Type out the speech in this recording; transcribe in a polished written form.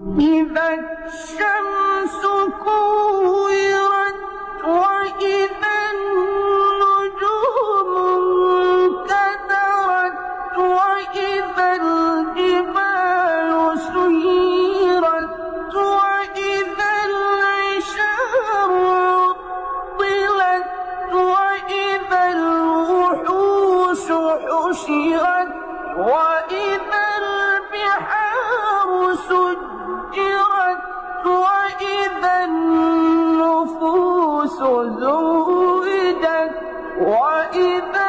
إذا الشمس كورت وإذا النجوم انكدرت وإذا الجبال سيرت وإذا العشار عطلت وإذا الوحوش حشرت وإذا البحار سجرت وإذا النفوس زوجت وإذا